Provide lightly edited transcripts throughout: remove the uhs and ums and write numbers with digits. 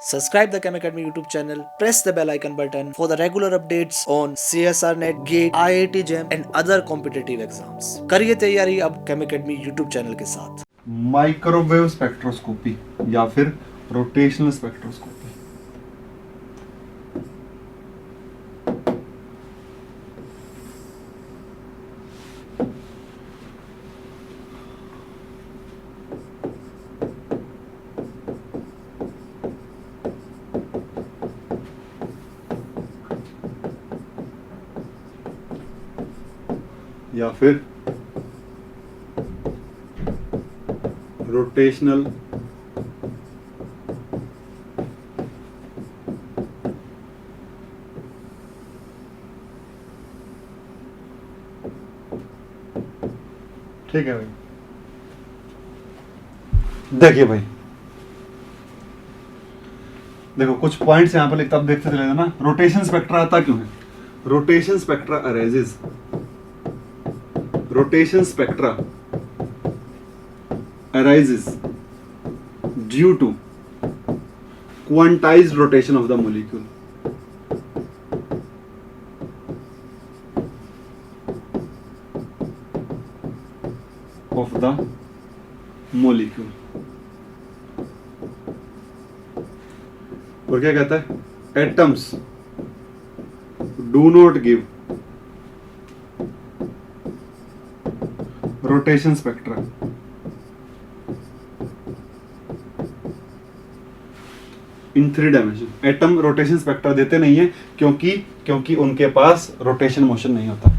Subscribe the Chem Academy YouTube channel, press the bell icon button for the regular updates on CSR Net, GATE, IIT JAM and other competitive exams. करिए तैयारी अब Chem Academy YouTube channel के साथ। Microwave spectroscopy या फिर rotational spectroscopy. या फिर rotational ठीक है भाई। देखिए भाई, देखो कुछ पॉइंट्स यहां पर लिखता, आप देखते चले ना। रोटेशन स्पेक्ट्रा आता क्यों है? Rotation spectra arises, rotation spectra arises due to quantized rotation of the molecule. और क्या कहता है? Atoms do not give rotation spectra in 3 dimension. Atom rotation spectra देते नहीं है क्योंकि उनके पास रोटेशन मोशन नहीं होता।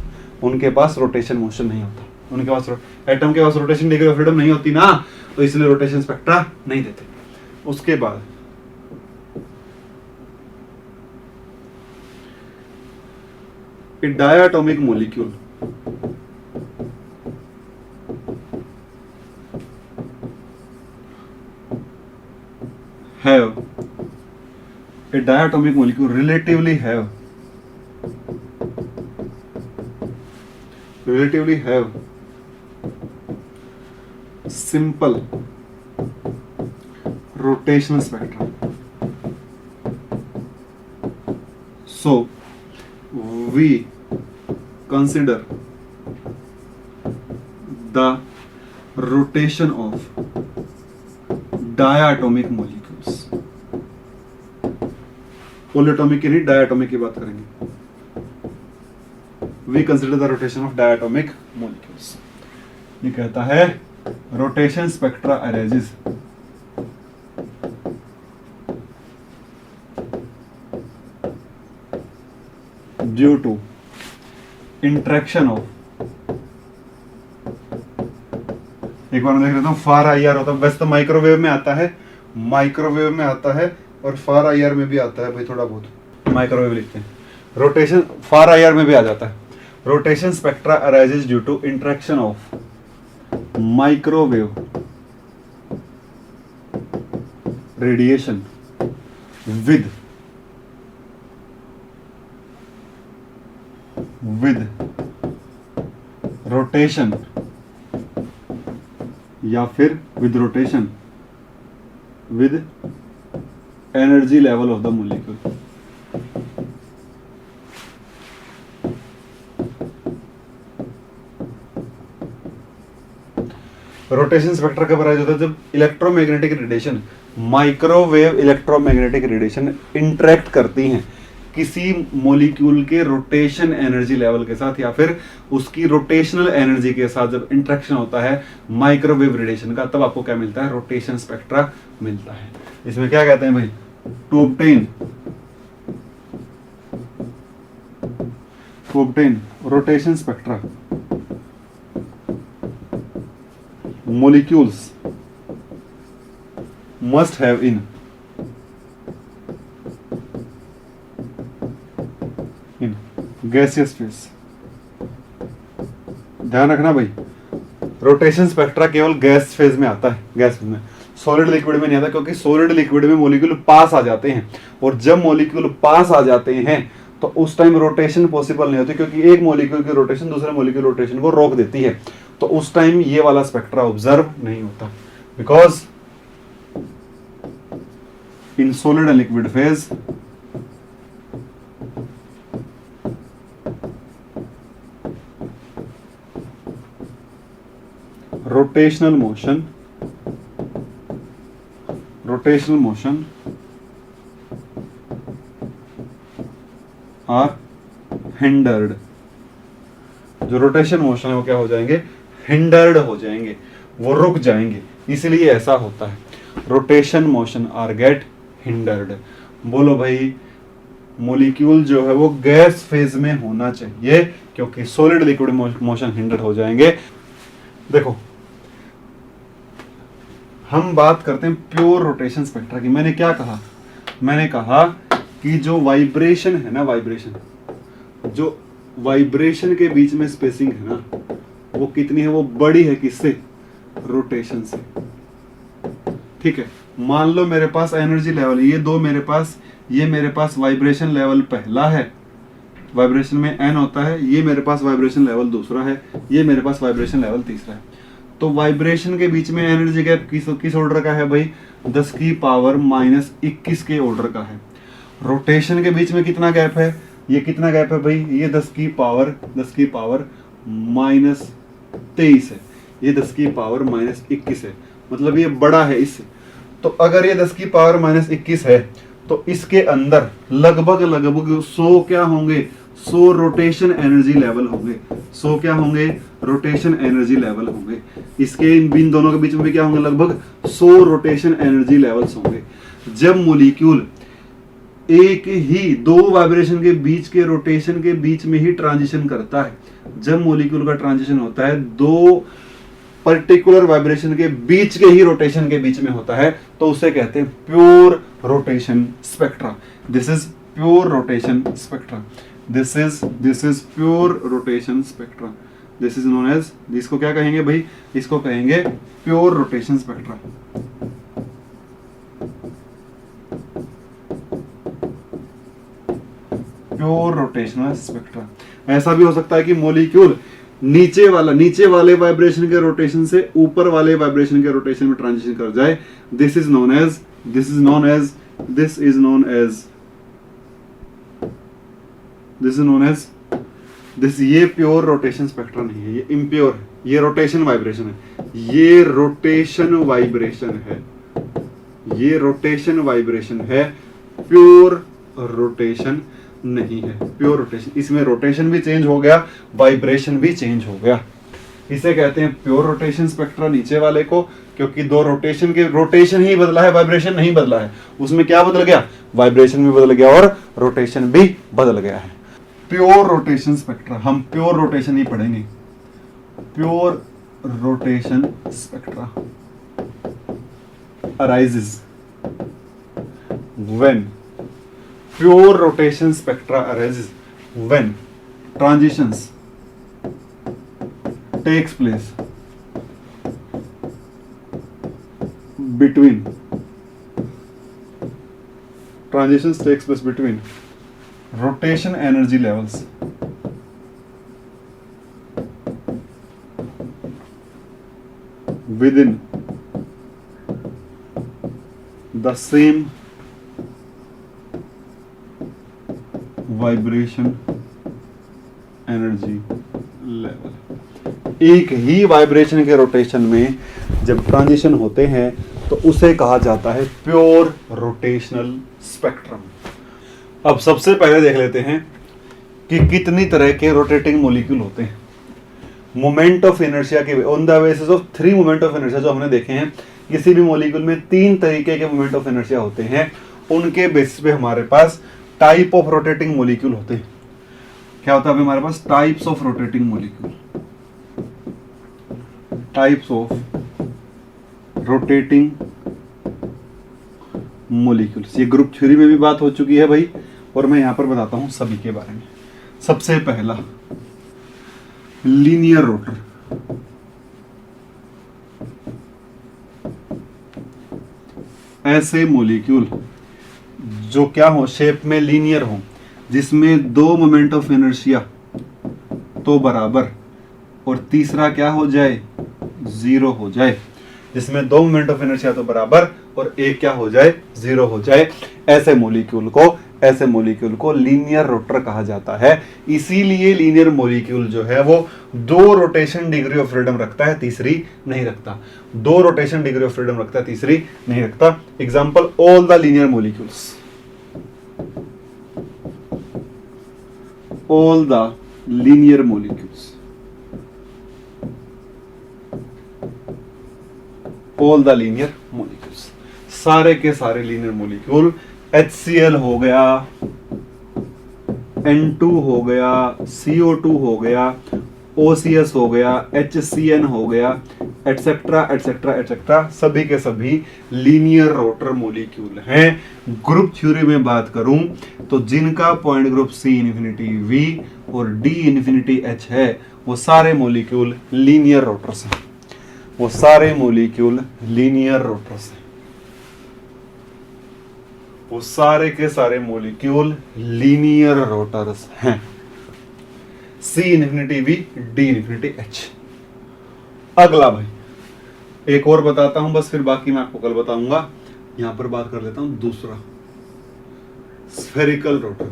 उनके पास rotation rotation degree of freedom नहीं होती ना, तो इसलिए रोटेशन स्पेक्ट्रा नहीं देते। उसके बाद a diatomic molecule have a diatomic molecule relatively have simple rotational spectra. So we consider the rotation of diatomic molecules. Polyatomic की नहीं, डायटोमिक की बात करेंगे। We consider the rotation of diatomic molecules. ये कहता है rotation spectra arises due to interaction of, एक बार मैं देख लेता हूं, फार आईआर होता है। वैसे तो माइक्रोवेव में आता है और फार आईआर में भी आता है भाई, थोड़ा बहुत माइक्रोवेव लिखते हैं। रोटेशन फार आईआर में भी आ जाता है। Rotation spectra arises due to interaction of microwave radiation with rotation या फिर with rotation with energy level of the molecule. Rotation spectra कब अराइज होता है? जब electromagnetic radiation, microwave electromagnetic radiation interact करती हैं किसी मॉलिक्यूल के रोटेशन एनर्जी लेवल के साथ, या फिर उसकी रोटेशनल एनर्जी के साथ जब इंटरेक्शन होता है माइक्रोवेव रेडिएशन का, तब आपको क्या मिलता है? रोटेशन स्पेक्ट्रा मिलता है। इसमें क्या कहते हैं भाई? To obtain rotation spectra, molecules must have in gaseous phase। ध्यान रखना भाई, रोटेशन स्पेक्ट्रा केवल गैस फेज में आता है, गैस फेज में, सॉलिड लिक्विड में नहीं आता, क्योंकि सॉलिड लिक्विड में मॉलिक्यूल पास आ जाते हैं, और जब मॉलिक्यूल पास आ जाते हैं तो उस टाइम रोटेशन पॉसिबल नहीं होती, क्योंकि एक मॉलिक्यूल की रोटेशन दूसरे मॉलिक्यूल रोटेशन को रोक देती है। तो उस टाइम ये वाला स्पेक्ट्रा ऑब्जर्व नहीं होता, because in solid and liquid phase rotational motion are hindered। जो रोटेशन मोशन है वो क्या हो जाएंगे, हिंडर्ड हो जाएंगे, वो रुक जाएंगे, इसलिए ऐसा होता है। Rotation motion are get hindered. बोलो भाई, मोलिक्यूल जो है वो गैस फेज में होना चाहिए, क्योंकि सॉलिड लिक्विड मोशन हिंडर्ड हो जाएंगे। देखो, हम बात करते हैं प्योर रोटेशन स्पेक्ट्रा की। मैंने क्या कहा, मैंने कहा कि जो वाइब्रेशन है ना, जो वाइब्रेशन के बीच में स्पेसिंग है ना, वो कितनी है, वो बड़ी है किससे, रोटेशन से। ठीक है, मान लो मेरे पास एनर्जी लेवल ये दो मेरे पास, ये मेरे पास वाइब्रेशन लेवल पहला है, वाइब्रेशन में n होता है, ये मेरे पास वाइब्रेशन लेवल दूसरा है, ये मेरे पास वाइब्रेशन लेवल तीसरा है। तो वाइब्रेशन के बीच में एनर्जी गैप किस ऑर्डर का है भाई, 10 की पावर -21 के ऑर्डर का है। रोटेशन के बीच में कितना गैप है, ये कितना गैप है भाई, ये 10 की पावर -23 है, ये 10 की पावर -21 है, मतलब ये बड़ा है इससे। तो अगर ये 10 की पावर -21 है तो इसके अंदर लगभग 100 क्या होंगे, 100 रोटेशन एनर्जी लेवल होंगे। 100 क्या होंगे, रोटेशन एनर्जी लेवल होंगे। इसके इन दोनों के बीच में भी क्या होंगे, लगभग 100 रोटेशन एनर्जी लेवल्स होंगे। जब मॉलिक्यूल एक ही दो वाइब्रेशन के बीच के रोटेशन के बीच में ही ट्रांजिशन करता है, जब मॉलिक्यूल का ट्रांजिशन होता है दो पर्टिकुलर वाइब्रेशन के बीच के ही रोटेशन के बीच में होता है, तो उसे कहते हैं pure rotation spectra. This is pure rotation spectra. This is pure rotation spectra. This is known as, इसको क्या कहेंगे भाई, इसको कहेंगे pure rotation spectra. Pure rotational spectra. ऐसा भी हो सकता है कि मॉलिक्यूल नीचे वाले वाइब्रेशन के रोटेशन से ऊपर वाले वाइब्रेशन के रोटेशन में ट्रांजिशन कर जाए। दिस इज नोन एज ये प्योर रोटेशन स्पेक्ट्रा नहीं है, ये इम्प्योर है, ये रोटेशन वाइब्रेशन है, ये रोटेशन वाइब्रेशन है, प्योर रोटेशन नहीं है। प्योर रोटेशन, इसमें रोटेशन भी चेंज हो गया, वाइब्रेशन भी चेंज हो गया, इसे कहते हैं प्योर रोटेशन स्पेक्ट्रा नीचे वाले को, क्योंकि दो रोटेशन ही बदला है, वाइब्रेशन नहीं बदला है। उसमें क्या बदल गया, वाइब्रेशन भी बदल गया और रोटेशन भी बदल गया है। प्योर रोटेशन स्पेक्ट्रा, हम प्योर रोटेशन ही पढ़ेंगे। Pure rotation spectra arises when pure rotation spectra arises when transitions takes place between rotation energy levels within the same vibration energy level. एक ही वाइब्रेशन के रोटेशन में जब ट्रांजिशन होते हैं तो उसे कहा जाता है प्योर रोटेशनल स्पेक्ट्रम। अब सबसे पहले देख लेते हैं कि कितनी तरह के रोटेटिंग मॉलिक्यूल होते हैं। मोमेंट ऑफ इनर्शिया के on the basis of 3 moment of inertia जो हमने देखे हैं, किसी भी मॉलिक्यूल में 3 तरीके के मोमेंट ऑफ इनर्शिया होते हैं, उनके बेसिस पे हमारे पास टाइप ऑफ रोटेटिंग मॉलिक्यूल होते हैं। क्या होता है अभी हमारे पास, types of rotating molecule, types of rotating molecules. ये ग्रुप थ्योरी में भी बात हो चुकी है भाई, और मैं यहां पर बताता हूं सभी के बारे में। सबसे पहला लीनियर रोटर। ऐसे मॉलिक्यूल जो क्या हो, शेप में लीनियर हो, जिसमें 2 मोमेंट ऑफ इनर्शिया तो बराबर और तीसरा क्या हो जाए, 0 हो जाए। जिसमें 2 मोमेंट ऑफ इनर्शिया तो बराबर और एक क्या हो जाए, जीरो हो जाए। ऐसे मॉलिक्यूल को लीनियर रोटर कहा जाता है। इसीलिए लीनियर मॉलिक्यूल जो है वो 2 रोटेशन डिग्री ऑफ फ्रीडम रखता है, तीसरी नहीं रखता। 2 रोटेशन डिग्री ऑफ फ्रीडम रखता है, तीसरी नहीं रखता। Example, all the linear molecules, all the linear molecules, all the linear molecules, सारे के सारे लीनियर मॉलिक्यूल, HCl हो गया, N2 हो गया, CO2 हो गया, OCS हो गया, HCN हो गया, एटसेट्रा एटसेट्रा एटसेट्रा, सभी के सभी लीनियर रोटर मॉलिक्यूल हैं। ग्रुप थ्योरी में बात करूं तो जिनका point group C infinity V और D इन्फिनिटी H है, वो सारे मॉलिक्यूल लीनियर रोटर्स हैं। वो सारे मॉलिक्यूल लीनियर रोटर्स हैं। वो सारे के सारे मॉलिक्यूल लीनियर रोटर्स हैं। C infinity V, D infinity H। अगला भाई एक और बताता हूं, बस फिर बाकी मैं आपको कल बताऊंगा। यहां पर बात कर लेता हूं दूसरा, स्फेरिकल रोटर।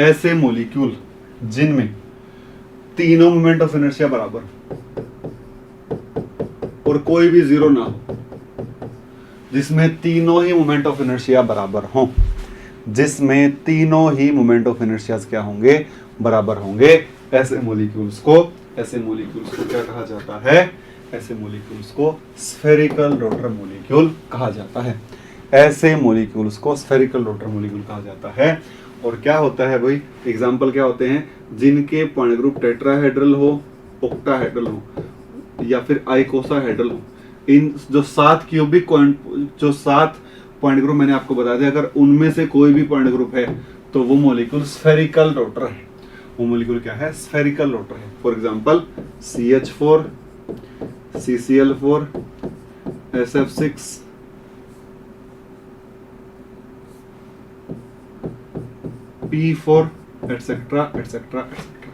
ऐसे मॉलिक्यूल जिनमें तीनों मोमेंट ऑफ इनर्शिया बराबर और कोई भी जीरो ना हो, जिसमें तीनों ही मोमेंट ऑफ इनर्शिया बराबर हों, जिसमें तीनों ही मोमेंट ऑफ इनर्शिया क्या होंगे, बराबर होंगे, ऐसे मॉलिक्यूल्स को क्या कहा जाता है? ऐसे मॉलिक्यूल्स को स्फेरिकल रोटर मॉलिक्यूल कहा जाता है। ऐसे मॉलिक्यूल्स को स्फेरिकल रोटर मॉलिक्यूल कहा जाता है। और क्या होता है भाई, एग्जांपल क्या होते हैं? जिनके पॉइंट ग्रुप टेट्राहेड्रल हो, ऑक्टाहेड्रल हो या फिर आइकोसाहेड्रल हो। इन जो 7 क्यूबिक जो 7 पॉइंट ग्रुप मैंने आपको बता दिया, अगर उनमें से कोई भी पॉइंट ग्रुप है तो वो मॉलिक्यूल स्फेरिकल रोटर है। वो मॉलिक्यूल क्या है? स्फेरिकल रोटर है। For example CH4, CCl4, SF6, P4 etcetera etcetera etcetera.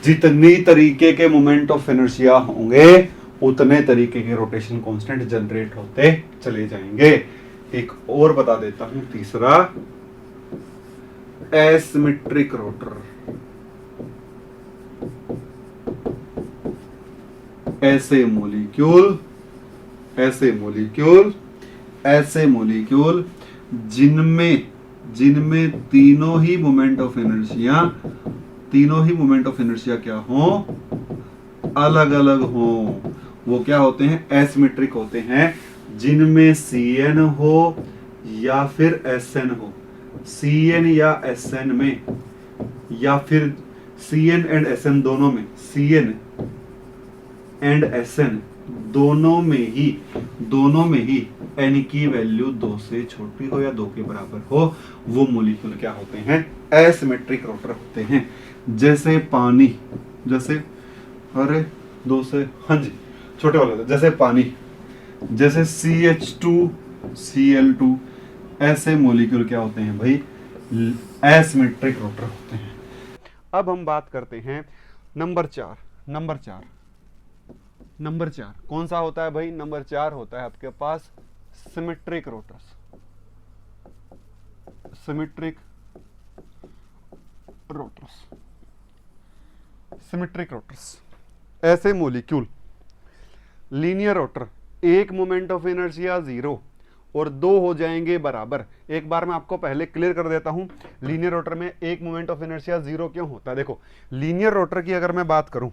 जितनी तरीके के मोमेंट ऑफ इनर्शिया होंगे उतने तरीके के रोटेशन कांस्टेंट जनरेट होते चले जाएंगे। एक और बता देता हूं, तीसरा एसिमेट्रिक रोटर। ऐसे मॉलिक्यूल जिनमें तीनों ही मोमेंट ऑफ इनर्शिया क्या हो? अलग अलग हो। वो क्या होते हैं? एसिमेट्रिक होते हैं। जिनमें Cn हो या फिर Sn हो, Cn या Sn में, या फिर Cn एंड Sn दोनों में, Cn एंड Sn दोनों में ही n की वैल्यू 2 से छोटी हो या 2 के बराबर हो, वो मॉलिक्यूल क्या होते हैं? एसिमेट्रिक रोटर होते हैं। जैसे पानी, अरे 2 से, हाँ जी, छोटे वाले, जैसे पानी, जैसे CH2, Cl2, ऐसे मॉलिक्यूल क्या होते हैं भाई? एसिमेट्रिक रोटर होते हैं। अब हम बात करते हैं नंबर 4 कौन सा होता है भाई? नंबर 4 होता है आपके पास सिमेट्रिक रोटर्स। ऐसे मॉलिक्यूल, लीनियर रोटर, एक मोमेंट ऑफ इनर्शिया 0 और 2 हो जाएंगे बराबर। एक बार मैं आपको पहले क्लियर कर देता हूं, लीनियर रोटर में एक मोमेंट ऑफ इनर्शिया 0 क्यों होता है। देखो, लीनियर रोटर की अगर मैं बात करूं,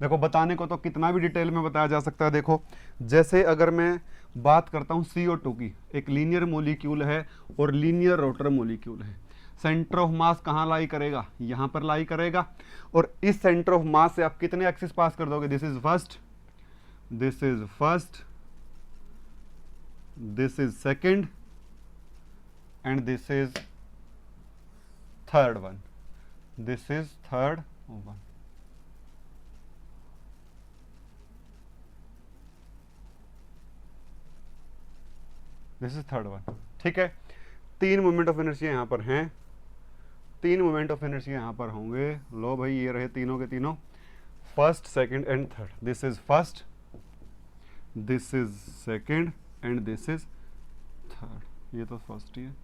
देखो बताने को तो कितना भी डिटेल में बताया जा सकता है। देखो, जैसे अगर मैं बात करता हूं CO2 की, एक लीनियर मॉलिक्यूल है और लीनियर रोटर मॉलिक्यूल है। सेंटर ऑफ मास कहां लाई करेगा? यहां पर लाई करेगा। और इस सेंटर ऑफ मास से आप कितने एक्सिस पास कर दोगे? This is first, this is second and this is third one. This is third one. ठीक है, 3 मोमेंट ऑफ इनर्शिया यहां पर हैं 3 मोमेंट ऑफ इनर्शिया यहाँ पर होंगे। लो भाई ये रहे तीनों के तीनों, first second and third. This is first, this is second and this is third. ये तो फर्स्ट ही है,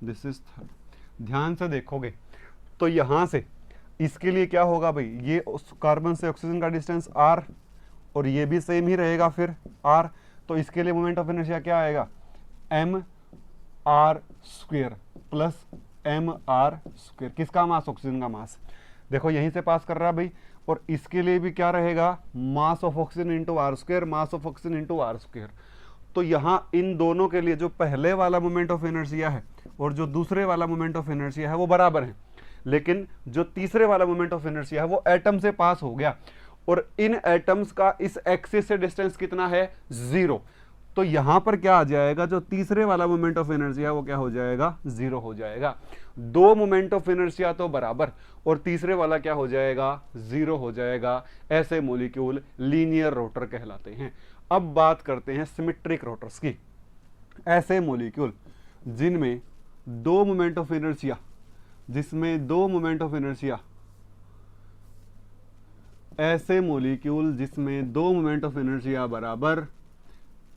दिस इज थर्ड। ध्यान से देखोगे तो यहाँ से इसके लिए क्या होगा भाई, ये उस कार्बन से ऑक्सीजन का डिस्टेंस r और ये भी सेम ही रहेगा फिर r, तो इसके लिए मोमेंट ऑफ इनर्शिया क्या आएगा, mr square plus mr square. किसका मास, ऑक्सीजन का मास। देखो यहीं से पास कर रहा है भाई, और इसके लिए भी क्या रहेगा, mass of oxygen into R square, mass of oxygen into R square. तो यहाँ इन दोनों के लिए जो पहले वाला मोमेंट ऑफ इनर्शिया है और जो दूसरे वाला मोमेंट ऑफ इनर्शिया है वो बराबर है, लेकिन जो तीसरे वाला मोमेंट ऑफ इनर्शिया है वो एटम से पास हो गया, और इन एटम्स का इस एक्सिस से डिस्टेंस कितना है, 0। तो यहां पर क्या आ जाएगा, जो तीसरे वाला मोमेंट ऑफ इनर्शिया वो क्या हो जाएगा, 0 हो जाएगा। दो मोमेंट ऑफ इनर्शिया तो बराबर और तीसरे वाला क्या हो जाएगा, 0 हो जाएगा। ऐसे मॉलिक्यूल लीनियर रोटर कहलाते हैं। अब बात करते हैं सिमेट्रिक रोटर्स की। ऐसे मॉलिक्यूल जिनमें दो मोमेंट ऑफ इनर्शिया, जिसमें दो मोमेंट ऑफ इनर्शिया, ऐसे मॉलिक्यूल जिसमें दो मोमेंट ऑफ इनर्शिया बराबर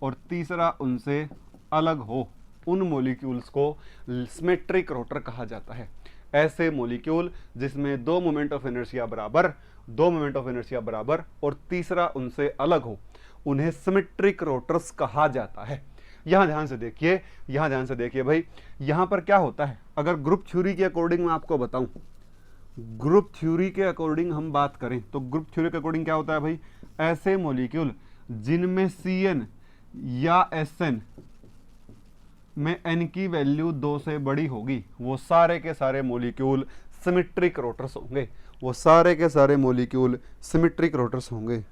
और तीसरा उनसे अलग हो, उन मॉलिक्यूल्स को सिमेट्रिक रोटर कहा जाता है। ऐसे मॉलिक्यूल जिसमें दो मोमेंट ऑफ इनर्शिया बराबर, दो मोमेंट ऑफ इनर्शिया बराबर और तीसरा उनसे अलग हो, उन्हें सिमेट्रिक रोटर्स कहा जाता है। यहां ध्यान से देखिए, यहां ध्यान से देखिए भाई, यहां पर क्या होता है, अगर ग्रुप थ्योरी के अकॉर्डिंग मैं आपको बताऊं, ग्रुप थ्योरी के अकॉर्डिंग हम बात करें तो ग्रुप थ्योरी के अकॉर्डिंग क्या होता है भाई, ऐसे मॉलिक्यूल जिनमें Cn या Sn में n की वैल्यू 2 से बड़ी होगी, वो सारे के सारे मॉलिक्यूल सिमेट्रिक रोटर्स होंगे। वो सारे के सारे मॉलिक्यूल सिमेट्रिक रोटर्स होंगे।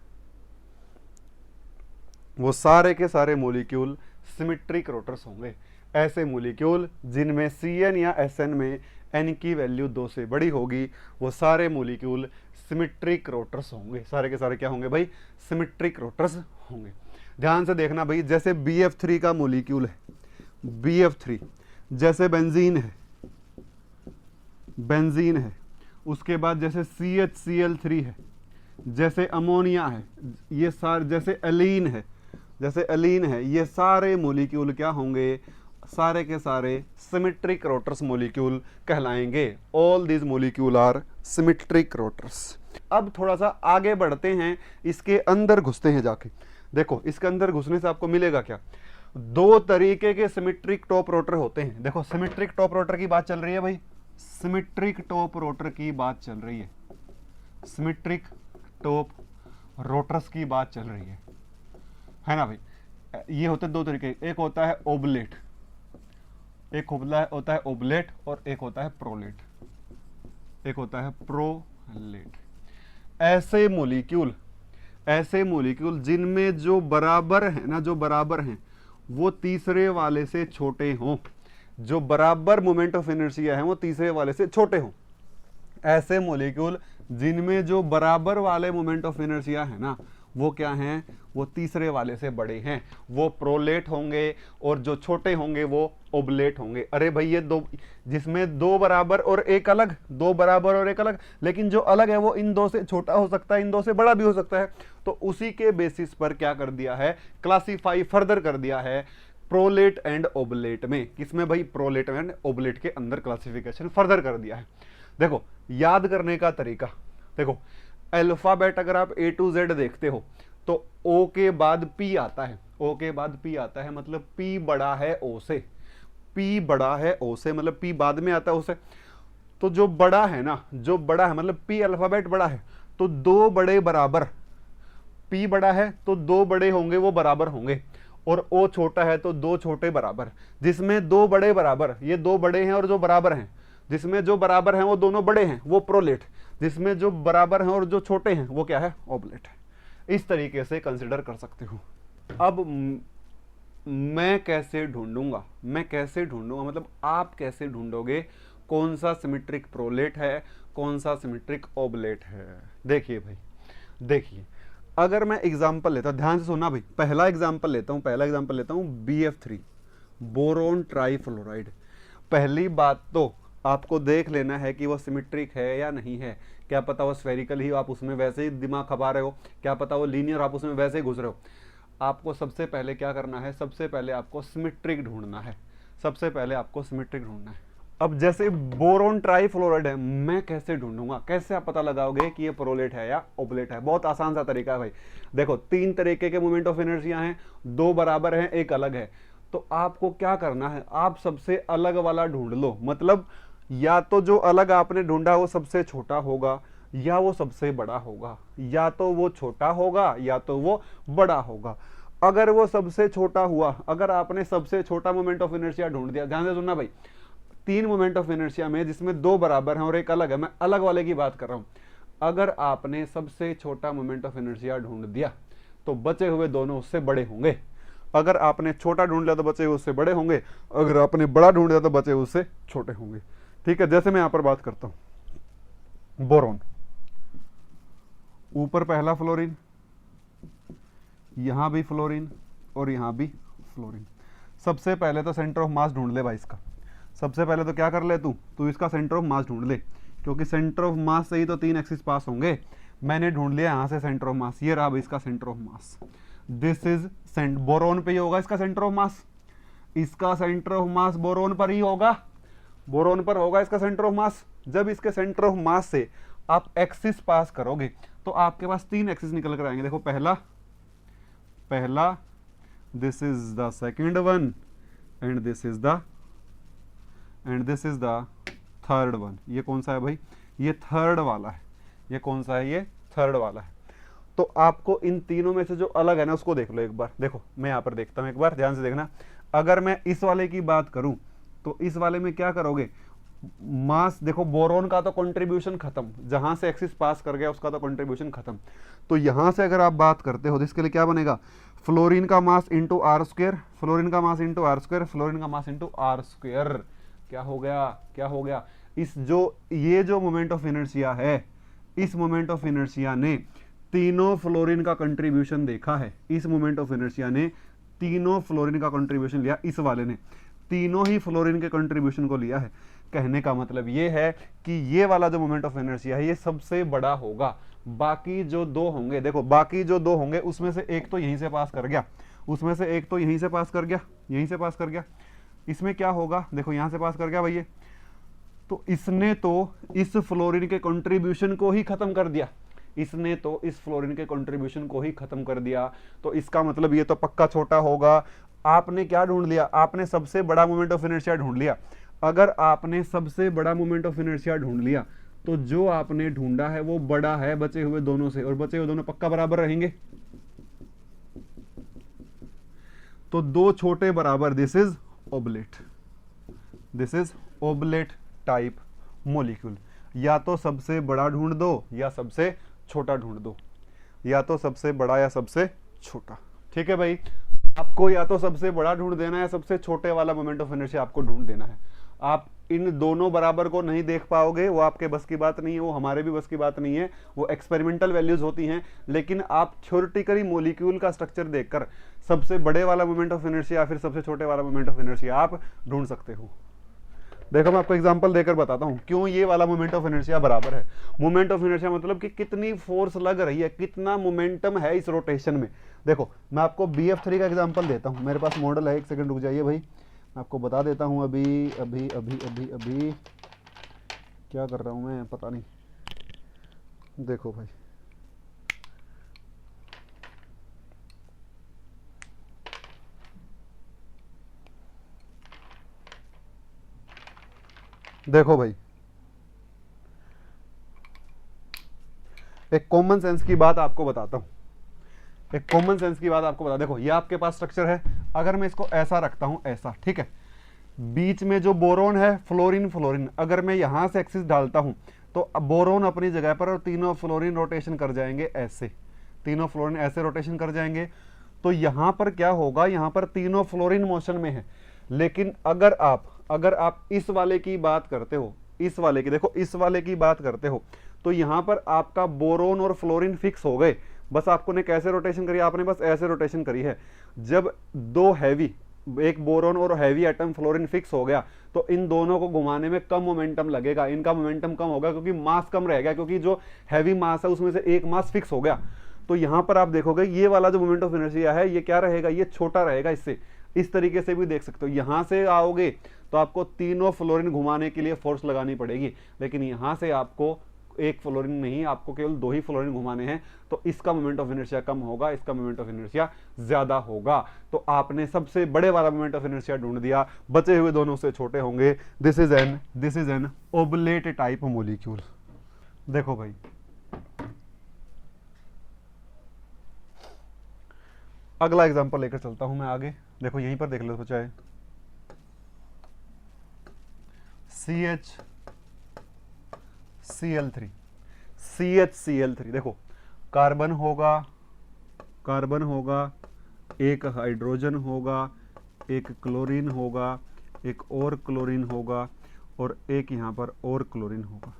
वो सारे के सारे मॉलिक्यूल सिमेट्रिक रोटर्स होंगे। ऐसे मॉलिक्यूल जिनमें Cn या Sn में n की वैल्यू 2 से बड़ी होगी, वो सारे मॉलिक्यूल सिमेट्रिक रोटर्स होंगे। सारे के सारे क्या होंगे भाई, सिमेट्रिक रोटर्स होंगे। ध्यान से देखना भाई, जैसे BF3 का मॉलिक्यूल है, BF3 जैसे बेंजीन है, बेंजीन है, उसके बाद जैसे CHCl3 है, जैसे अमोनिया है, ये सारे जैसे एलीन है, जैसे एलीन है, ये सारे मॉलिक्यूल क्या होंगे, सारे के सारे सिमेट्रिक रोटर्स मॉलिक्यूल कहलाएंगे। All these molecule are symmetric rotors. अब थोड़ा सा आगे बढ़ते हैं, इसके अंदर घुसते हैं जाके। देखो इसके अंदर घुसने से आपको मिलेगा क्या, दो तरीके के सिमेट्रिक टॉप रोटर होते हैं। देखो सिमेट्रिक टॉप रोटर की बात चल रही है भाई, सिमेट्रिक टॉप रोटर की बात चल रही है, सिमेट्रिक टॉप रोटर्स की बात चल रही है ना भाई। ये होते दो तरीके, एक होता है ओबलेट, एक होता है ओबलेट और एक होता है प्रोलेट, एक होता है प्रोलेट। ऐसे मॉलिक्यूल जिनमें जो बराबर है ना, जो बराबर हैं वो तीसरे वाले से छोटे हों, जो बराबर मोमेंट ऑफ इनर्शिया है वो तीसरे वाले से छोटे हों। ऐसे मॉलिक्यूल जिनमें जो बराबर वाले मोमेंट ऑफ इनर्शिया है ना, वो क्या हैं, वो तीसरे वाले से बड़े हैं, वो प्रोलेट होंगे, और जो छोटे होंगे वो ओबलेट होंगे। अरे भाई ये दो, जिसमें दो बराबर और एक अलग, दो बराबर और एक अलग, लेकिन जो अलग है वो इन दो से छोटा हो सकता है, इन दो से बड़ा भी हो सकता है। तो उसी के बेसिस पर क्या कर दिया है, क्लासीफाई फर्दर कर दिया है प्रोलेट एंड ओबलेट में। किसमें भाई, प्रोलेट एंड ओबलेट के अंदर क्लासिफिकेशन फर्दर कर दिया है। देखो याद करने का तरीका, देखो अल्फाबेट अगर आप A to Z देखते हो तो O के बाद P आता है, O के बाद P आता है, मतलब P बड़ा है O से, P बड़ा है O से, मतलब P बाद में आता है O से। तो जो बड़ा है ना, जो बड़ा है मतलब P अल्फाबेट बड़ा है, तो दो बड़े बराबर, P बड़ा है तो दो बड़े होंगे वो बराबर होंगे, और O छोटा है तो दो छोटे बराबर। जिसमें दो बड़े बराबर, ये दो बड़े हैं और जो बराबर हैं, जिसमें जो बराबर हैं वो दोनों बड़े हैं, वो प्रोलेट, जिसमें जो बराबर हैं और जो छोटे हैं वो क्या है, ओबलेट है। इस तरीके से कंसिडर कर सकते हो। अब मैं कैसे ढूंढूंगा, मैं कैसे ढूंढूंगा मतलब आप कैसे ढूंढोगे कौन सा सिमेट्रिक प्रोलेट है, कौन सा सिमेट्रिक ओबलेट है। देखिए भाई, देखिए अगर मैं एग्जांपल लेता हूं, ध्यान से सुनना भाई, पहला एग्जांपल लेता हूं BF3 बोरोन ट्राईफ्लोराइड। पहली बात तो आपको देख लेना है कि वो सिमेट्रिक है या नहीं है। क्या पता वो स्फेरिकल ही आप उसमें वैसे ही दिमाग खपा रहे हो, क्या पता वो लीनियर आप उसमें वैसे ही घुस रहे हो। आपको सबसे पहले क्या करना है, सबसे पहले आपको सिमेट्रिक ढूंढना है, सबसे पहले आपको सिमेट्रिक ढूंढना है। अब जैसे बोरोन ट्राईफ्लोराइड है, मैं कैसे ढूंढूंगा, कैसे आप पता लगाओगे कि ये प्रोलेट है या ओबलेट है? बहुत आसान सा तरीका है भाई। देखो 3 तरीके के मोमेंट ऑफ एनर्जियां हैं, 2 बराबर हैं, 1 अलग है। तो आपको क्या करना है, आप सबसे अलग वाला ढूंढ लो। मतलब या तो जो अलग आपने ढूंढा वो सबसे छोटा होगा या वो सबसे बड़ा होगा, या तो वो छोटा होगा या तो वो बड़ा होगा। अगर वो सबसे छोटा हुआ, अगर आपने सबसे छोटा मोमेंट ऑफ इनर्शिया ढूंढ दिया, ध्यान से सुनना भाई, 3 मोमेंट ऑफ इनर्शिया में जिसमें 2 बराबर हैं और 1 अलग है, मैं अलग वाले की बात कर रहा हूं। अगर आपने सबसे छोटा मोमेंट ऑफ इनर्शिया ढूंढ दिया तो बचे हुए दोनों उससे बड़े होंगे। अगर आपने छोटा ढूंढ लिया तो बचे हुए उससे बड़े होंगे, अगर आपने बड़ा ढूंढ लिया तो बचे हुए उससे छोटे होंगे। ठीक है, जैसे मैं यहां पर बात करता हूं बोरोन, ऊपर पहला फ्लोरीन, यहां भी फ्लोरीन और यहां भी फ्लोरीन। सबसे पहले तो सेंटर ऑफ मास ढूंढ ले भाई इसका। सबसे पहले तो क्या कर ले, तू इसका सेंटर ऑफ मास ढूंढ ले, क्योंकि सेंटर ऑफ मास से ही तो 3 एक्सिस पास होंगे। मैंने ढूंढ लिया यहां से सेंटर ऑफ मास, ये रहा इसका centre of mass. This is boron पे ही होगा इसका सेंटर ऑफ मास, इसका सेंटर ऑफ मास बोरोन पर ही होगा, बोरोन पर होगा इसका सेंटर ऑफ मास। जब इसके सेंटर ऑफ मास से आप एक्सिस पास करोगे तो आपके पास 3 एक्सिस निकल कर आएंगे। देखो पहला, this is the second one and this is the third one. ये कौन सा है भाई, ये थर्ड वाला है। ये कौन सा है, ये थर्ड वाला है। तो आपको इन तीनों में से जो अलग है ना उसको देख लो एक बार। देखो मैं यहां पर देखता हूं, एक बार ध्यान से देखना। अगर मैं इस वाले की बात करूं तो इस वाले में क्या करोगे, मास देखो, बोरोन का तो कंट्रीब्यूशन खत्म, जहां से एक्सिस पास कर गया उसका तो कंट्रीब्यूशन खत्म। तो यहां से अगर आप बात करते हो तो इसके लिए क्या बनेगा, फ्लोरीन का mass into R square, fluorine का mass into R square, fluorine का मास इंटू आर स्क्वायर। क्या हो गया, ये जो मोमेंट ऑफ इनर्शिया है, इस मोमेंट ऑफ इनर्शिया ने तीनों फ्लोरीन का कंट्रीब्यूशन देखा है। इस मोमेंट ऑफ इनर्शिया ने तीनों फ्लोरीन का कंट्रीब्यूशन लिया, इस वाले ने तीनों ही फ्लोरीन के कंट्रीब्यूशन को लिया है। कहने का मतलब ये है कि ये वाला जो मोमेंट ऑफ इनर्शिया है ये सबसे बड़ा होगा। बाकी जो 2 होंगे, देखो बाकी जो 2 होंगे उसमें से एक तो यहीं से पास कर गया, उसमें से एक तो यहीं से पास कर गया, यहीं से पास कर गया। इसमें क्या होगा, देखो यहां से पास कर गया भाई ये, तो इसने तो इस फ्लोरीन के कंट्रीब्यूशन को ही खत्म कर दिया, इसने तो इस फ्लोरीन के कंट्रीब्यूशन को ही खत्म कर दिया। तो इसका मतलब ये तो पक्का छोटा होगा। आपने क्या ढूंढ लिया, आपने सबसे बड़ा मोमेंट ऑफ इनर्शिया ढूंढ लिया। अगर आपने सबसे बड़ा मोमेंट ऑफ इनर्शिया ढूंढ लिया तो जो आपने ढूंढा है वो बड़ा है बचे हुए दोनों से, और बचे हुए दोनों पक्का बराबर रहेंगे। तो 2 छोटे बराबर, दिस इज ओबलेट टाइप मॉलिक्यूल। या तो सबसे बड़ा ढूंढ दो या सबसे छोटा ढूंढ दो, या तो सबसे बड़ा या सबसे छोटा। ठीक है भाई, आपको या तो सबसे बड़ा ढूंढ देना है या सबसे छोटे वाला मोमेंट ऑफ इनर्शिया आपको ढूंढ देना है। आप इन दोनों बराबर को नहीं देख पाओगे, वो आपके बस की बात नहीं है, वो हमारे भी बस की बात नहीं है, वो एक्सपेरिमेंटल वैल्यूज होती हैं। लेकिन आप थ्योरेटिकली मॉलिक्यूल का स्ट्रक्चर देखकर सबसे बड़े वाला मोमेंट ऑफ इनर्शिया या फिर सबसे छोटे वाला मोमेंट ऑफ इनर्शिया आप ढूंढ सकते हो। देखो मैं आपको एग्जांपल देकर बताता हूं क्यों ये वाला मोमेंट ऑफ इनर्शिया बराबर है। मोमेंट ऑफ इनर्शिया मतलब कि कितनी फोर्स लग रही है, कितना मोमेंटम है इस रोटेशन में। देखो मैं आपको BF3 का एग्जांपल देता हूं, मेरे पास मॉडल है, एक सेकंड रुक जाइए भाई, मैं आपको बता देता हूं। अभी अभी अभी अभी अभी क्या कर रहा हूं मैं पता नहीं। देखो भाई, देखो भाई, एक कॉमन सेंस की बात आपको बताता हूं, एक कॉमन सेंस की बात आपको बता। देखो ये आपके पास स्ट्रक्चर है, अगर मैं इसको ऐसा रखता हूं, ऐसा, ठीक है, बीच में जो बोरोन है, फ्लोरीन, अगर मैं यहां से एक्सिस डालता हूं तो बोरोन अपनी जगह पर और तीनों फ्लोरीन रोटेशन कर जाएंगे ऐसे, तीनों फ्लोरीन ऐसे रोटेशन कर जाएंगे। तो यहां पर क्या होगा, यहां पर तीनों फ्लोरीन मोशन में है। लेकिन अगर आप इस वाले की बात करते हो, इस वाले की, देखो इस वाले की बात करते हो, तो यहां पर आपका बोरोन और फ्लोरीन फिक्स हो गए। बस आपको ने कैसे रोटेशन करी, आपने बस ऐसे रोटेशन करी है। जब 2 हैवी एक बोरोन और हैवी एटम फ्लोरीन फिक्स हो गया तो इन दोनों को घुमाने में कम मोमेंटम लगेगा, इनका मोमेंटम कम होगा क्योंकि मास कम रहेगा, क्योंकि जो हैवी मास है उसमें से एक मास फिक्स हो गया। तो यहां पर आप देखोगे ये वाला जो मोमेंट ऑफ इनर्शिया है ये क्या रहेगा, ये छोटा रहेगा इससे। इस तरीके से भी देख सकते हो, यहां से आओगे तो आपको तीनों फ्लोरीन घुमाने के लिए फोर्स लगानी पड़ेगी, लेकिन यहां से आपको एक फ्लोरीन नहीं, आपको केवल 2 ही फ्लोरीन घुमाने हैं, तो इसका मोमेंट ऑफ इनर्शिया कम होगा, इसका मोमेंट ऑफ इनर्शिया ज्यादा होगा। तो आपने सबसे बड़े वाला मोमेंट ऑफ इनर्शिया ढूंढ दिया, बचे हुए दोनों से छोटे होंगे। This is an oblate type molecule. देखो भाई, अगला एग्जांपल लेकर चलता हूं मैं आगे। देखो यहीं पर देख लो बच्चा है CHCl3। देखो कार्बन होगा, एक हाइड्रोजन होगा, एक क्लोरीन होगा, एक और क्लोरीन होगा और एक यहां पर और क्लोरीन होगा।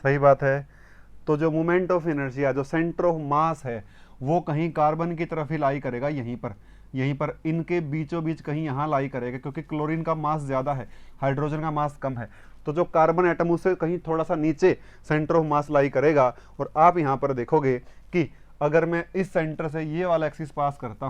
सही बात है। तो जो मोमेंट ऑफ इनर्शिया, जो सेंटर ऑफ मास है, वो कहीं कार्बन की तरफ ही लाई करेगा, यहीं पर इनके बीचों बीच कहीं यहां लाई करेगा, क्योंकि क्लोरीन का मास ज्यादा है, हाइड्रोजन का मास कम है। तो जो कार्बन एटम उससे कहीं थोड़ा सा नीचे सेंटर ऑफ मास लाई करेगा। और आप यहां पर देखोगे कि अगर मैं इस सेंटर से ये वाला एक्सिस पास करता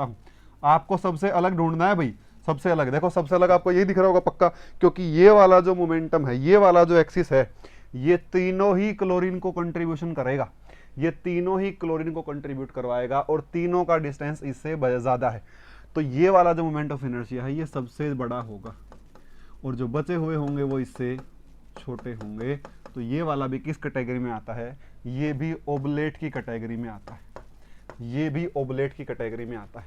हूं, आपको सबसे अलग ढूंढना है भाई, सबसे अलग। देखो सबसे अलग आपको ये दिख रहा होगा पक्का, क्योंकि ये वाला जो मोमेंटम है, ये वाला जो एक्सिस है, ये तीनों ही क्लोरीन को कंट्रीब्यूशन करेगा, ये तीनों ही क्लोरीन को कंट्रीब्यूट करवाएगा और तीनों का डिस्टेंस इससे ज्यादा है। तो ये वाला जो मोमेंट ऑफ इनर्शिया है ये सबसे बड़ा होगा और जो बचे हुए होंगे वो इससे छोटे होंगे। तो ये वाला भी किस कैटेगरी में आता है, ये भी ओबलेट की कैटेगरी में आता है, ये भी ओबलेट की कैटेगरी में आता है,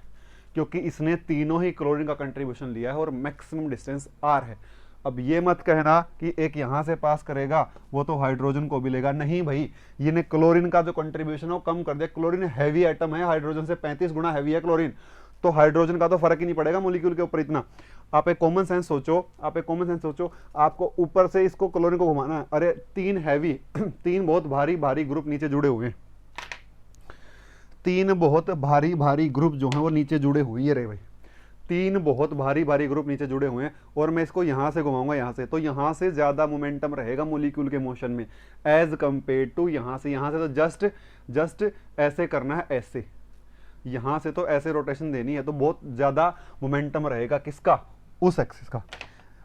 क्योंकि इसने तीनों ही क्लोरीन का कंट्रीब्यूशन लिया है और मैक्सिमम डिस्टेंस r है। अब ये मत कहना कि एक यहां से पास करेगा वो तो हाइड्रोजन को भी लेगा, नहीं भाई, ये ने क्लोरीन का जो कंट्रीब्यूशन है वो कम कर दिया। क्लोरीन हैवी एटम है, हाइड्रोजन से 35 गुना हैवी है क्लोरीन, तो हाइड्रोजन का तो फर्क ही नहीं पड़ेगा मॉलिक्यूल के ऊपर इतना। आप एक कॉमन सेंस सोचो, आपको ऊपर से इसको क्लोरीन को घुमाना है, अरे 3 हैवी तीन बहुत भारी भारी ग्रुप नीचे जुड़े हुए हैं, 3 बहुत भारी भारी ग्रुप जो हैं वो नीचे जुड़े हुए हैं रे भाई, 3 बहुत भारी भारी ग्रुप नीचे जुड़े हुए हैं और मैं इसको यहां से घुमाऊंगा, यहां से, तो यहां से ज्यादा मोमेंटम रहेगा मॉलिक्यूल के मोशन में एज कंपेयर टू यहां से तो जस्ट ऐसे करना है, ऐसे यहां से तो ऐसे रोटेशन देनी है, तो बहुत ज्यादा मोमेंटम रहेगा किसका, उस एक्सिस का।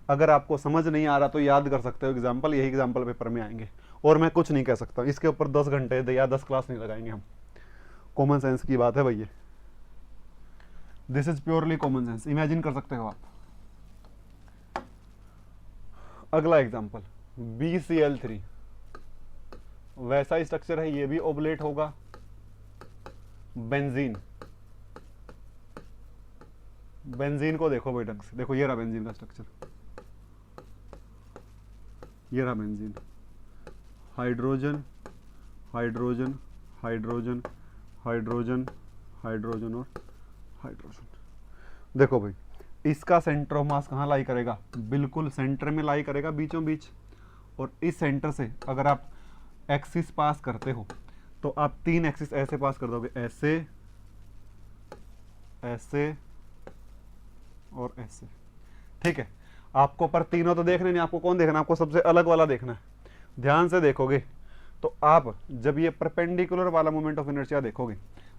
अगर आपको समझ नहीं आ रहा तो याद कर सकते हो एग्जाम्पल, यही एग्जाम्पल पेपर में आएंगे और मैं कुछ नहीं कह सकता, इसके ऊपर 10 घंटे या 10 क्लास नहीं लगाएंगे हम। कॉमन सेंस की बात है भैया, this is purely common sense, imagine कर सकते हो आप। अगला एग्जांपल BCl3, वैसा ही स्ट्रक्चर है, ये भी ओबलेट होगा। बेंजीन को देखो भाई ढंग से, देखो ये रहा बेंजीन का स्ट्रक्चर, ये रहा benzene, hydrogen hydrogen hydrogen hydrogen hydrogen और हाइड्रोजन। देखो भाई इसका सेंटर ऑफ मास कहाँ लाई करेगा, बिल्कुल सेंटर में लाई करेगा, बीचों बीच। और इस सेंटर से अगर आप एक्सिस पास करते हो तो आप 3 एक्सिस ऐसे पास कर दोगे, ऐसे ऐसे और ऐसे, ठीक है। आपको पर तीनों तो देखने नहीं, आपको कौन देखना, आपको सबसे अलग वाला देखना है। ध्यान से देखोगे तो आप जब ये परपेंडिकुलर वाला मोमेंट ऑफ इनर्शिया देखोगे,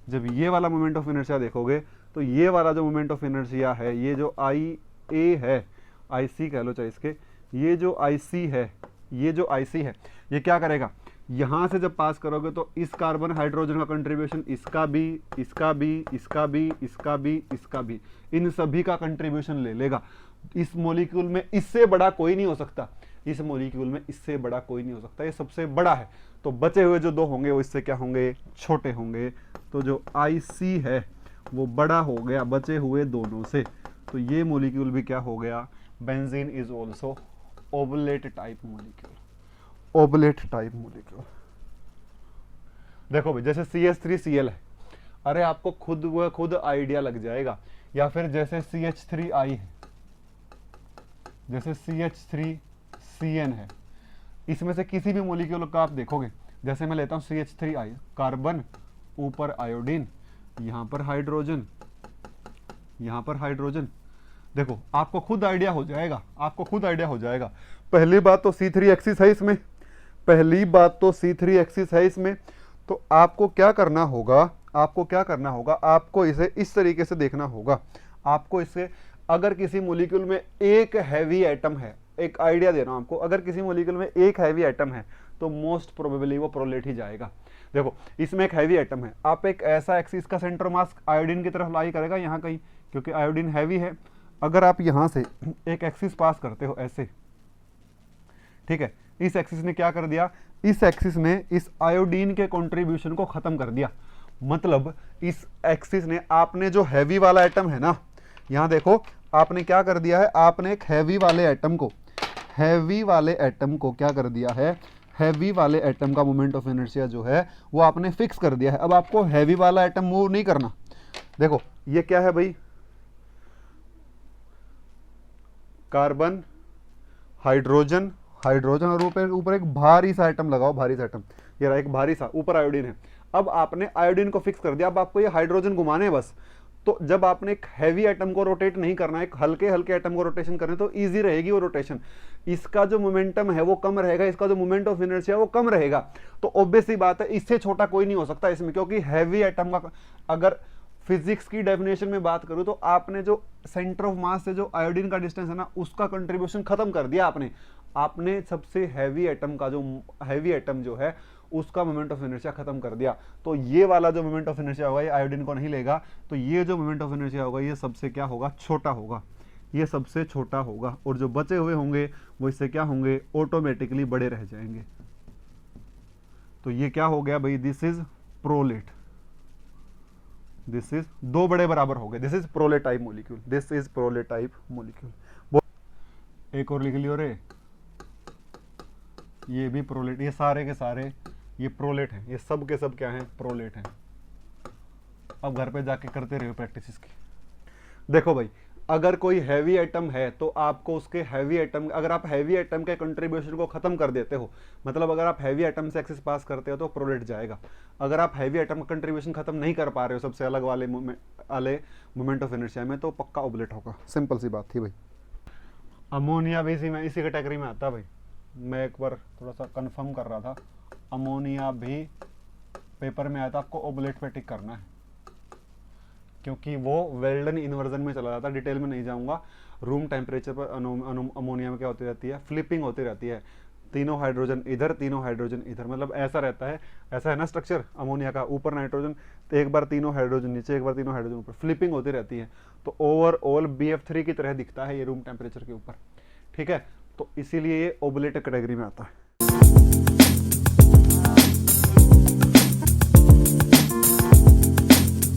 जब ये वाला मोमेंट ऑफ इनर्शिया देखोगे, तो ये वाला जो मोमेंट ऑफ इनर्शिया है, ये जो IA है, IC कह लो चाहे इसके, ये जो IC है, ये क्या करेगा, यहां से जब पास करोगे तो इस कार्बन हाइड्रोजन का कंट्रीब्यूशन, इसका भी, इसका भी, इसका भी, इसका भी, इसका भी, इन सभी का कंट्रीब्यूशन ले लेगा। इस मॉलिक्यूल में इससे बड़ा कोई नहीं हो सकता, इस मॉलिक्यूल में इससे बड़ा कोई नहीं हो सकता, ये सबसे बड़ा है। तो बचे हुए जो 2 होंगे वो इससे क्या होंगे, छोटे होंगे। तो जो IC है वो बड़ा हो गया बचे हुए दोनों से, तो ये मॉलिक्यूल भी क्या हो गया, benzene is also oblate type molecule, oblate type molecule. देखो भाई जैसे CH3Cl है, अरे आपको खुद आइडिया लग जाएगा, या फिर जैसे CH3I है, जैसे CH3CN है, इसमें से किसी भी मॉलिक्यूल का आप देखोगे, जैसे मैं लेता हूं CH3I, कार्बन, ऊपर आयोडीन, यहां पर हाइड्रोजन, यहाँ पर हाइड्रोजन। देखो आपको खुद आइडिया हो जाएगा, आपको खुद आइडिया हो जाएगा। पहली बात तो C3 एक्सिस है इसमें, पहली बात तो C3 एक्सिस है इसमें। तो आपको क्या करना होगा, आपको क्या करना होगा, आपको इसे इस तरीके से देखना होगा। आपको इसे, अगर किसी मॉलिक्यूल में एक हैवी एटम है, एक आइडिया दे रहा हूं आपको, अगर किसी मॉलिक्यूल में एक हैवी एटम है तो मोस्ट प्रोबेबली वो प्रोलेट ही जाएगा। देखो इसमें एक हैवी एटम है, आप एक ऐसा एक्सिस का सेंटर मास आयोडीन की तरफ लाई करेगा यहाँ कहीं, क्योंकि आयोडीन हैवी है। अगर आप यहाँ से एक एक्सिस पास करते हो ऐसे, ठीक है, इस एक्सिस ने क्या कर दिया, इस एक्सिस ने इस आयोडीन के कंट्रीब्यूशन को खत्म कर दिया। मतलब इस एक्सिस ने, आपने जो हैवी वाला एटम है ना, यहां देखो आपने क्या कर दिया है, आपने एक हैवी वाले एटम को, हैवी वाले एटम को क्या कर दिया है, हैवी वाले एटम का मोमेंट ऑफ इनर्शिया जो है वो आपने फिक्स कर दिया है। अब आपको हैवी वाला एटम मूव नहीं करना। देखो ये क्या है भाई, कार्बन, हाइड्रोजन, हाइड्रोजन और ऊपर एक भारी सा एटम लगाओ, भारी सा एटम, ये रहा एक भारी सा, ऊपर आयोडीन है। अब आपने आयोडीन को फिक्स कर दिया, अब आपको ये हाइड्रोजन घुमाने हैं बस। तो जब आपने एक हैवी एटम को रोटेट नहीं करना है, एक हल्के हल्के एटम को रोटेशन करना है, तो इजी रहेगी वो रोटेशन। इसका जो मोमेंटम है वो कम रहेगा, इसका जो मोमेंट ऑफ इनर्शिया वो कम रहेगा। तो ऑब्वियस सी बात है इससे छोटा कोई नहीं हो सकता इसमें, क्योंकि हैवी एटम का, अगर फिजिक्स की डेफिनेशन में बात करूं तो आपने जो सेंटर ऑफ मास से जो आयोडीन का डिस्टेंस है ना, उसका कंट्रीब्यूशन खत्म कर दिया आपने सबसे हैवी एटम का, जो हैवी एटम जो है उसका मोमेंट ऑफ इनर्शिया खत्म कर दिया। तो ये वाला जो मोमेंट ऑफ इनर्शिया होगा ये आयोडीन को नहीं लेगा, तो ये जो मोमेंट ऑफ इनर्शिया होगा ये सबसे क्या होगा, छोटा होगा, ये सबसे छोटा होगा। और जो बचे हुए होंगे वो इससे क्या होंगे, ऑटोमेटिकली बड़े रह जाएंगे। तो ये क्या हो गया भाई, this is prolate, this is, दो बड़े बराबर हो गए, this is prolate type molecule, this is prolate type molecule. एक और लिख लियो रे, ये भी प्रोलेट, ये सारे के सारे ये प्रोलेट हैं, ये सब के सब क्या हैं, प्रोलेट हैं। अब घर पे जाके करते रहो प्रैक्टिस इसकी। देखो भाई, अगर कोई हैवी एटम है तो आपको उसके हैवी एटम, अगर आप हैवी एटम के कंट्रीब्यूशन को खत्म कर देते हो, मतलब अगर आप हैवी एटम से एक्सिस पास करते हो तो प्रोलेट जाएगा। अगर आप हैवी एटम का कंट्रीब्यूशन खत्म नहीं कर पा रहे हो सबसे अलग वाले मोमेंट ऑफ इनर्शिया में, तो पक्का ओबलेट होगा। सिंपल सी बात थी भाई। अमोनिया भी इसी कैटेगरी में आता है भाई। मैं एक बार थोड़ा सा कंफर्म कर रहा था, अमोनिया भी पेपर में आया था, आपको ओबलेट पे टिक करना है, क्योंकि वो वेल्डन इन्वर्जन में चला जाता है। डिटेल में नहीं जाऊंगा। रूम टेम्परेचर पर अमोनिया में क्या होती रहती है, फ्लिपिंग होती रहती है, तीनों हाइड्रोजन इधर, तीनों हाइड्रोजन इधर, मतलब ऐसा रहता है, ऐसा है ना स्ट्रक्चर अमोनिया का, ऊपर नाइट्रोजन, तो एक बार तीनों हाइड्रोजन नीचे, एक बार तीनों हाइड्रोजन ऊपर, फ्लिपिंग होती रहती है। तो ओवरऑल BF3 की तरह दिखता है ये रूम टेम्परेचर के ऊपर, ठीक है। तो इसीलिए ये ओबलेट कैटेगरी में आता है।